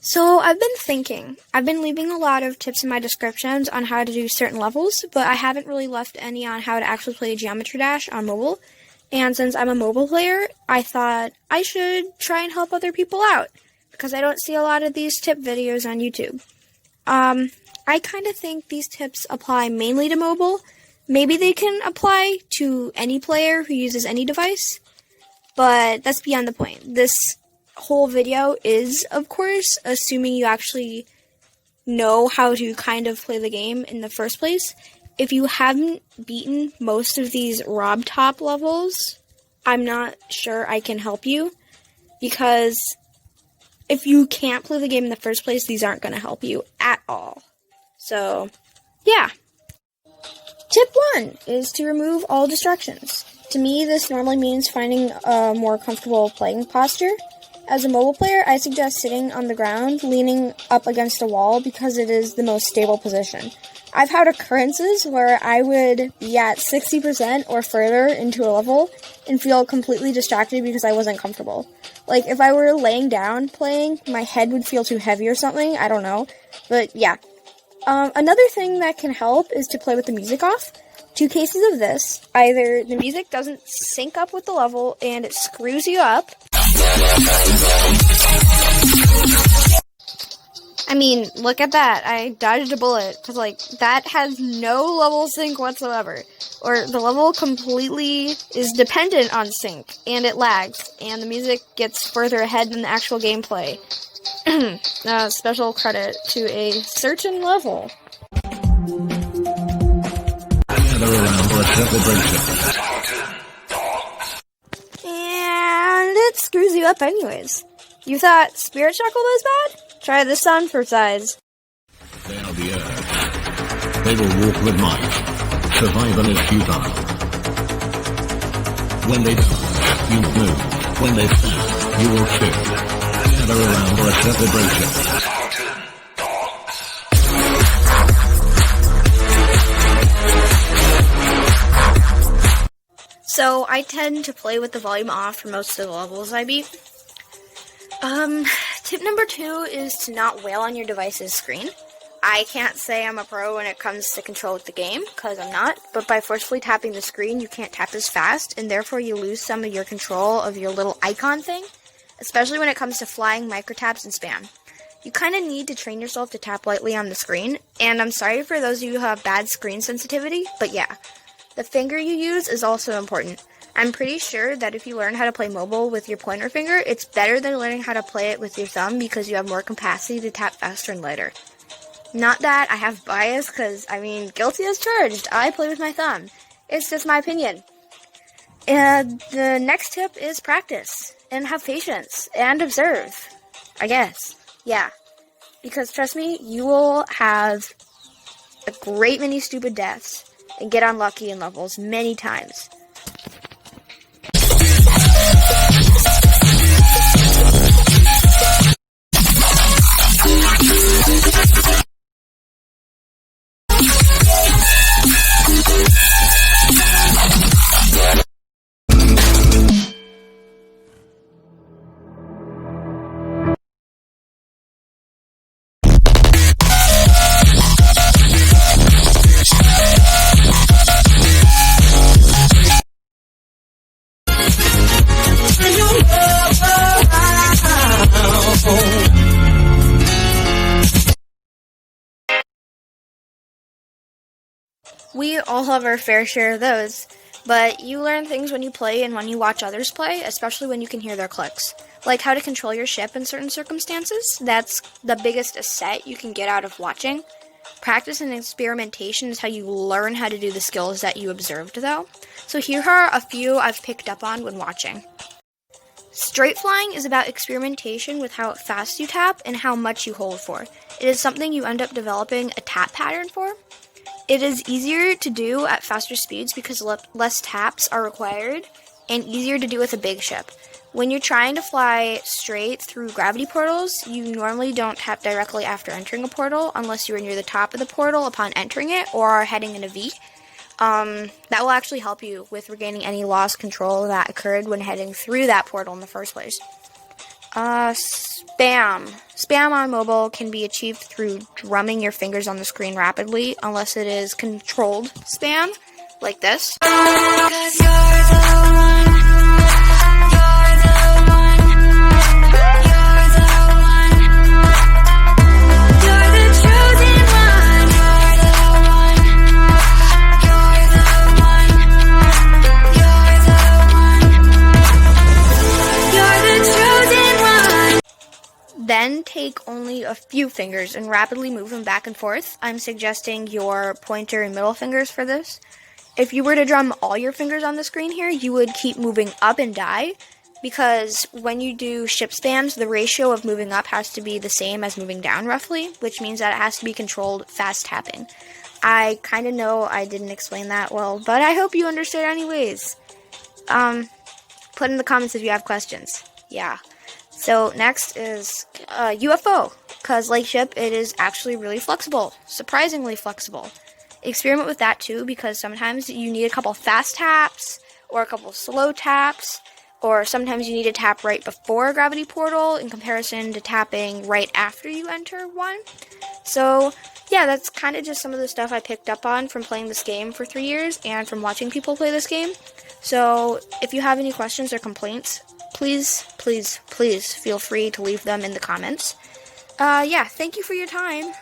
So I've been thinking. I've been leaving a lot of tips in my descriptions on how to do certain levels, but I haven't really left any on how to actually play Geometry Dash on mobile. And since I'm a mobile player, I thought I should try and help other people out, because I don't see a lot of these tip videos on YouTube. I kind of think these tips apply mainly to mobile. Maybe they can apply to any player who uses any device, but that's beyond the point. This whole video is, of course, assuming you actually know how to kind of play the game in the first place. If you haven't beaten most of these Rob Top levels, I'm not sure I can help you, because if you can't play the game in the first place, these aren't going to help you at all. So, yeah. Tip 1 is to remove all distractions. To me, this normally means finding a more comfortable playing posture. As a mobile player, I suggest sitting on the ground, leaning up against a wall, because it is the most stable position. I've had occurrences where I would be at 60% or further into a level and feel completely distracted because I wasn't comfortable. Like, if I were laying down playing, my head would feel too heavy or something, I don't know. But yeah. Another thing that can help is to play with the music off. 2 cases of this: either the music doesn't sync up with the level and it screws you up. I mean, look at that. I dodged a bullet, because, like, that has no level sync whatsoever. Or the level completely is dependent on sync, and it lags, and the music gets further ahead than the actual gameplay. Special credit to a certain level. And it screws you up anyways. You thought Spirit Shackle was bad? Try this on for size. They are the earth. They will walk with might. Survival is futile. When they die, you move. When they stand, you will too. Gather around for a celebration. So I tend to play with the volume off for most of the levels I beat. Tip number 2 is to not wail on your device's screen. I can't say I'm a pro when it comes to control with the game, because I'm not, but by forcefully tapping the screen, you can't tap as fast, and therefore you lose some of your control of your little icon thing, especially when it comes to flying, microtaps, and spam. You kind of need to train yourself to tap lightly on the screen, and I'm sorry for those of you who have bad screen sensitivity, but yeah. The finger you use is also important. I'm pretty sure that if you learn how to play mobile with your pointer finger, it's better than learning how to play it with your thumb, because you have more capacity to tap faster and lighter. Not that I have bias, because, I mean, guilty as charged. I play with my thumb. It's just my opinion. And the next tip is practice, and have patience, and observe. I guess. Yeah. Because trust me, you will have a great many stupid deaths, and get unlucky in levels many times. We all have our fair share of those, but you learn things when you play and when you watch others play, especially when you can hear their clicks. Like how to control your ship in certain circumstances. That's the biggest asset you can get out of watching. Practice and experimentation is how you learn how to do the skills that you observed, though. So here are a few I've picked up on when watching. Straight flying is about experimentation with how fast you tap and how much you hold for. It is something you end up developing a tap pattern for. It is easier to do at faster speeds because less taps are required, and easier to do with a big ship. When you're trying to fly straight through gravity portals, you normally don't tap directly after entering a portal unless you are near the top of the portal upon entering it or are heading in a V. That will actually help you with regaining any lost control that occurred when heading through that portal in the first place. Spam. Spam on mobile can be achieved through drumming your fingers on the screen rapidly, unless it is controlled spam, like this. Then take only a few fingers and rapidly move them back and forth. I'm suggesting your pointer and middle fingers for this. If you were to drum all your fingers on the screen here, you would keep moving up and die, because when you do ship spams, the ratio of moving up has to be the same as moving down roughly, which means that it has to be controlled fast tapping. I kind of know I didn't explain that well, but I hope you understood anyways. Put in the comments if you have questions. Yeah. So next is UFO, because like ship, it is actually really flexible, surprisingly flexible. Experiment with that too, because sometimes you need a couple fast taps, or a couple slow taps, or sometimes you need to tap right before a gravity portal in comparison to tapping right after you enter one. So yeah, that's kind of just some of the stuff I picked up on from playing this game for 3 years and from watching people play this game. So if you have any questions or complaints, please feel free to leave them in the comments. Yeah, thank you for your time.